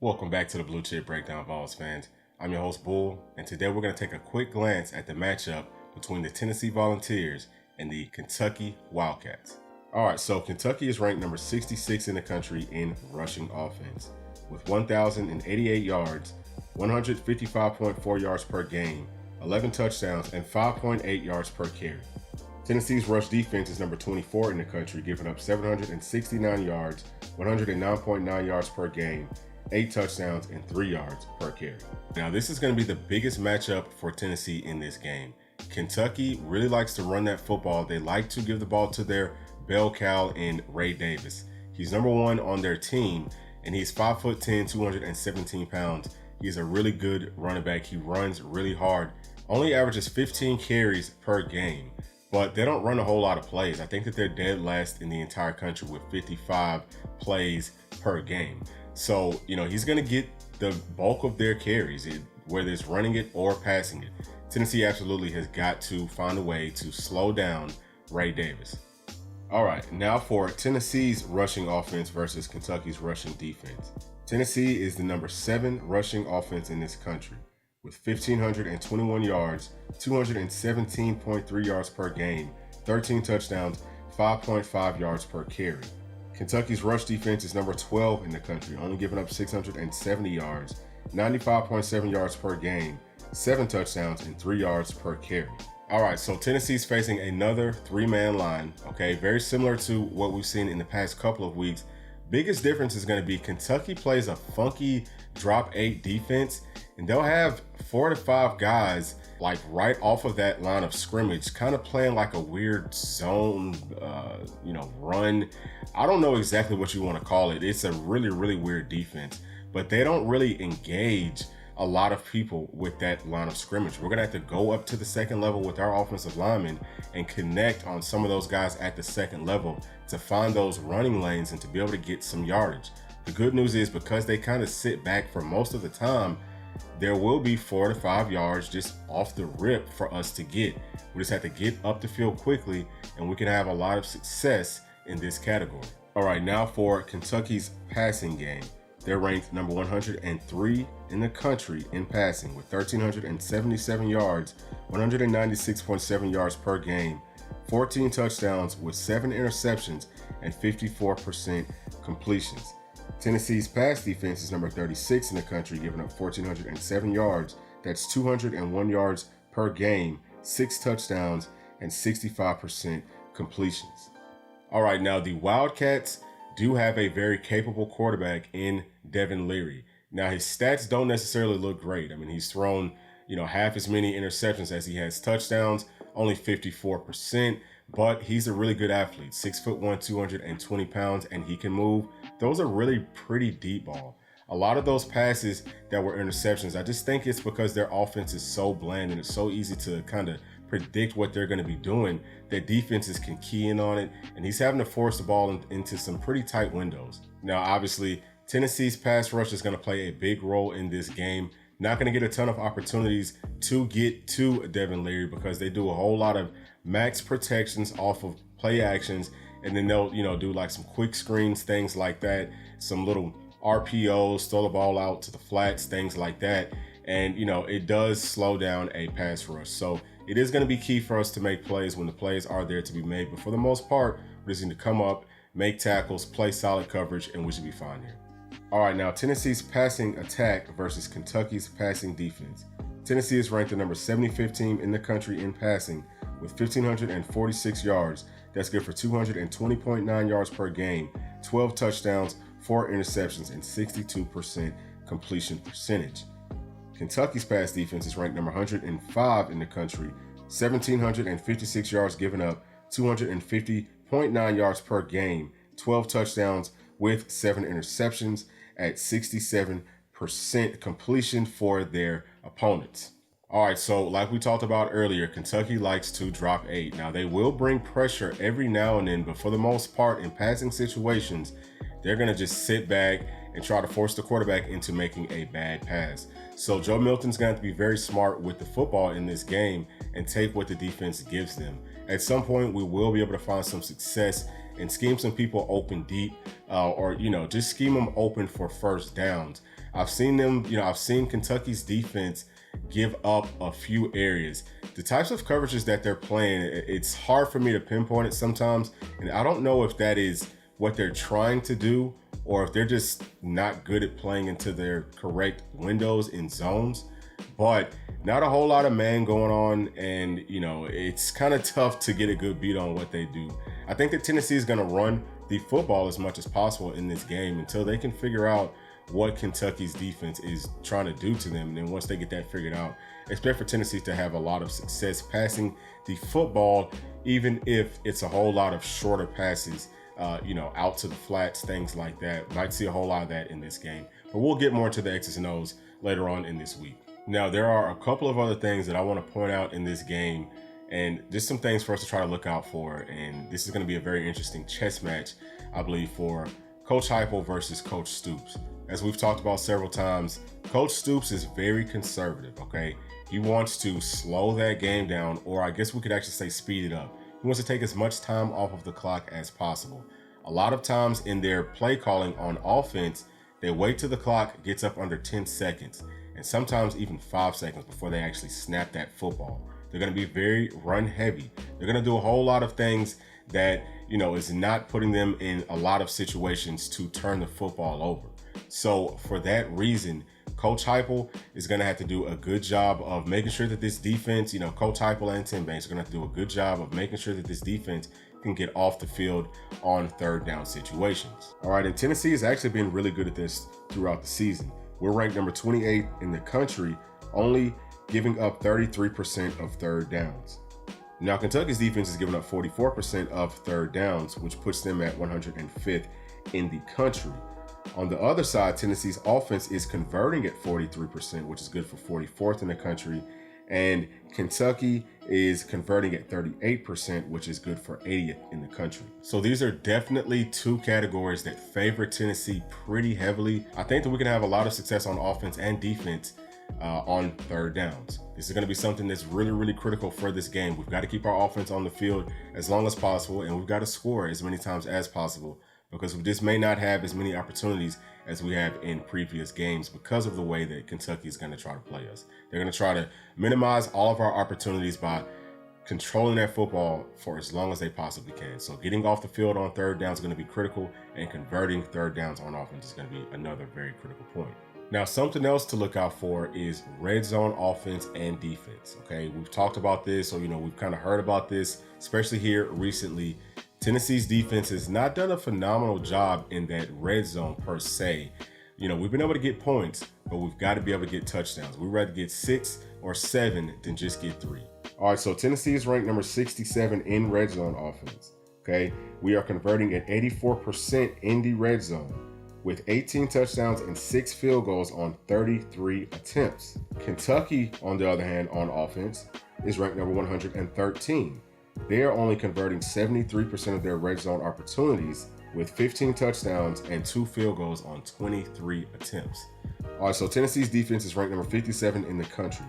Welcome back to the Blue Chip Breakdown, Vols fans. I'm your host, Bull, and today we're going to take a quick glance at the matchup between the Tennessee Volunteers and the Kentucky Wildcats. Alright, so Kentucky is ranked number 66 in the country in rushing offense, with 1,088 yards, 155.4 yards per game, 11 touchdowns, and 5.8 yards per carry. Tennessee's rush defense is number 24 in the country, giving up 769 yards, 109.9 yards per game, 8 touchdowns, and 3 yards per carry. Now, this is going to be the biggest matchup for Tennessee in this game. Kentucky really likes to run that football. They like to give the ball to their bell cow in Ray Davis. He's number one on their team, and he's 5'10", 217 pounds. He's a really good running back. He runs really hard. Only averages 15 carries per game, but they don't run a whole lot of plays. I think that they're dead last in the entire country with 55 plays per game. So, he's going to get the bulk of their carries, whether it's running it or passing it. Tennessee absolutely has got to find a way to slow down Ray Davis. All right, now for Tennessee's rushing offense versus Kentucky's rushing defense. Tennessee is the number 7 rushing offense in this country with 1,521 yards, 217.3 yards per game, 13 touchdowns, 5.5 yards per carry. Kentucky's rush defense is number 12 in the country, only giving up 670 yards, 95.7 yards per game, 7 touchdowns, and 3 yards per carry. All right, so Tennessee's facing another 3-man line, okay? Very similar to what we've seen in the past couple of weeks. Biggest difference is going to be Kentucky plays a funky drop 8 defense, and they'll have 4 to 5 guys like right off of that line of scrimmage, kind of playing like a weird zone, run. I don't know exactly what you want to call it. It's a really, really weird defense, but they don't really engage a lot of people with that line of scrimmage. We're going to have to go up to the second level with our offensive linemen and connect on some of those guys at the second level to find those running lanes and to be able to get some yardage. The good news is because they kind of sit back for most of the time, there will be 4 to 5 yards just off the rip for us to get. We just have to get up the field quickly and we can have a lot of success in this category. All right, now for Kentucky's passing game. They're ranked number 103 in the country in passing with 1,377 yards, 196.7 yards per game, 14 touchdowns with 7 interceptions, and 54% completions. Tennessee's pass defense is number 36 in the country, giving up 1,407 yards. That's 201 yards per game, 6 touchdowns, and 65% completions. All right, now the Wildcats do have a very capable quarterback in Devin Leary. Now, his stats don't necessarily look great. I mean, he's thrown, half as many interceptions as he has touchdowns, only 54%, but he's a really good athlete, 6'1", 220 pounds, and he can move. Those are really pretty deep ball. A lot of those passes that were interceptions, I just think it's because their offense is so bland and it's so easy to kind of predict what they're going to be doing that defenses can key in on it, and he's having to force the ball into some pretty tight windows. Now, obviously, Tennessee's pass rush is going to play a big role in this game. Not going to get a ton of opportunities to get to Devin Leary because they do a whole lot of max protections off of play actions, and then they'll, do like some quick screens, things like that, some little RPOs, throw the ball out to the flats, things like that. And, it does slow down a pass rush. So it is going to be key for us to make plays when the plays are there to be made. But for the most part, we're just going to come up, make tackles, play solid coverage, and we should be fine here. All right, now Tennessee's passing attack versus Kentucky's passing defense. Tennessee is ranked the number 75th team in the country in passing with 1,546 yards. That's good for 220.9 yards per game, 12 touchdowns, 4 interceptions, and 62% completion percentage. Kentucky's pass defense is ranked number 105 in the country, 1,756 yards given up, 250.9 yards per game, 12 touchdowns with 7 interceptions at 67% completion for their opponents. All right, so like we talked about earlier, Kentucky likes to drop 8. Now, they will bring pressure every now and then, but for the most part, in passing situations, they're going to just sit back and try to force the quarterback into making a bad pass. So Joe Milton's going to have to be very smart with the football in this game and take what the defense gives them. At some point, we will be able to find some success and scheme some people open deep or just scheme them open for first downs. I've seen them, I've seen Kentucky's defense give up a few areas. The types of coverages that they're playing, it's hard for me to pinpoint it sometimes. And I don't know if that is what they're trying to do or if they're just not good at playing into their correct windows and zones. But not a whole lot of man going on, and it's kind of tough to get a good beat on what they do. I think that Tennessee is going to run the football as much as possible in this game until they can figure out what Kentucky's defense is trying to do to them. And then once they get that figured out, expect for Tennessee to have a lot of success passing the football, even if it's a whole lot of shorter passes, out to the flats, things like that. Might see a whole lot of that in this game, but we'll get more into the X's and O's later on in this week. Now, there are a couple of other things that I want to point out in this game, and just some things for us to try to look out for. And this is going to be a very interesting chess match, I believe, for Coach Heupel versus Coach Stoops. As we've talked about several times, Coach Stoops is very conservative, okay? He wants to slow that game down, or I guess we could actually say speed it up. He wants to take as much time off of the clock as possible. A lot of times in their play calling on offense, they wait till the clock gets up under 10 seconds. And sometimes even 5 seconds before they actually snap that football. They're going to be very run heavy. They're going to do a whole lot of things that, is not putting them in a lot of situations to turn the football over. So for that reason, Coach Heupel is going to have to do a good job of making sure that this defense, Coach Heupel and Tim Banks are going to have to do a good job of making sure that this defense can get off the field on third down situations. All right, and Tennessee has actually been really good at this throughout the season. We're ranked number 28 in the country, only giving up 33% of third downs. Now, Kentucky's defense is giving up 44% of third downs, which puts them at 105th in the country. On the other side, Tennessee's offense is converting at 43%, which is good for 44th in the country. And Kentucky is converting at 38%, which is good for 80th in the country. So these are definitely two categories that favor Tennessee pretty heavily. I think that we can have a lot of success on offense and defense on third downs. This is going to be something that's really, really critical for this game. We've got to keep our offense on the field as long as possible, and we've got to score as many times as possible, because we just may not have as many opportunities as we have in previous games because of the way that Kentucky is going to try to play us. They're going to try to minimize all of our opportunities by controlling that football for as long as they possibly can. So getting off the field on third down is going to be critical, and converting third downs on offense is going to be another very critical point. Now, something else to look out for is red zone offense and defense. Okay, we've talked about this, or we've kind of heard about this, especially here recently. Tennessee's defense has not done a phenomenal job in that red zone per se. We've been able to get points, but we've got to be able to get touchdowns. We'd rather get 6 or 7 than just get 3. All right, so Tennessee is ranked number 67 in red zone offense. Okay, we are converting at 84% in the red zone, with 18 touchdowns and 6 field goals on 33 attempts. Kentucky, on the other hand, on offense, is ranked number 113. They are only converting 73% of their red zone opportunities, with 15 touchdowns and 2 field goals on 23 attempts. All right, so Tennessee's defense is ranked number 57 in the country,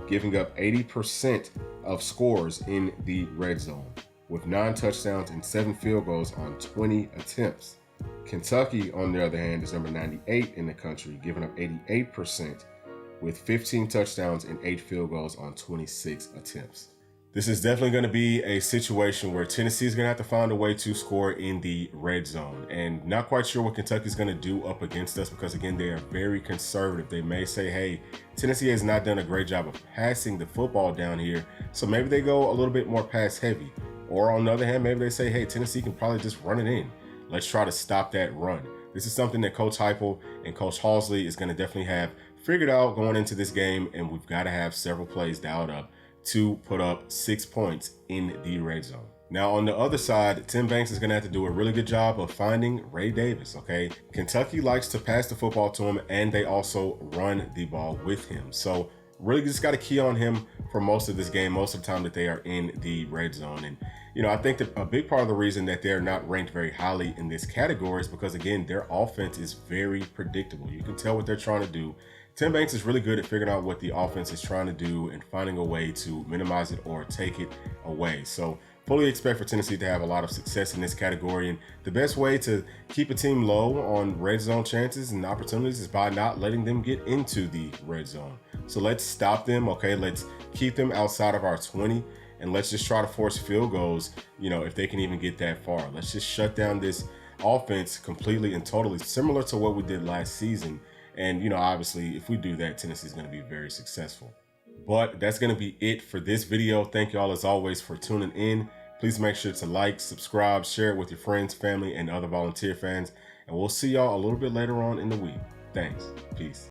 giving up 80% of scores in the red zone, with 9 touchdowns and 7 field goals on 20 attempts. Kentucky, on the other hand, is number 98 in the country, giving up 88%, with 15 touchdowns and 8 field goals on 26 attempts. This is definitely going to be a situation where Tennessee is going to have to find a way to score in the red zone. And not quite sure what Kentucky is going to do up against us, because, again, they are very conservative. They may say, hey, Tennessee has not done a great job of passing the football down here, so maybe they go a little bit more pass heavy. Or on the other hand, maybe they say, hey, Tennessee can probably just run it in. Let's try to stop that run. This is something that Coach Heupel and Coach Halsley is going to definitely have figured out going into this game, and we've got to have several plays dialed up to put up 6 points in the red zone. Now, on the other side, Tim Banks is going to have to do a really good job of finding Ray Davis, okay? Kentucky likes to pass the football to him, and they also run the ball with him. So really just got to key on him for most of this game, most of the time that they are in the red zone. And, I think that a big part of the reason that they're not ranked very highly in this category is because, again, their offense is very predictable. You can tell what they're trying to do. Tim Banks is really good at figuring out what the offense is trying to do and finding a way to minimize it or take it away. So fully expect for Tennessee to have a lot of success in this category. And the best way to keep a team low on red zone chances and opportunities is by not letting them get into the red zone. So let's stop them, okay? Let's keep them outside of our 20, and let's just try to force field goals, if they can even get that far. Let's just shut down this offense completely and totally, similar to what we did last season. And, obviously, if we do that, Tennessee is going to be very successful. But that's going to be it for this video. Thank you all, as always, for tuning in. Please make sure to like, subscribe, share it with your friends, family, and other volunteer fans. And we'll see y'all a little bit later on in the week. Thanks. Peace.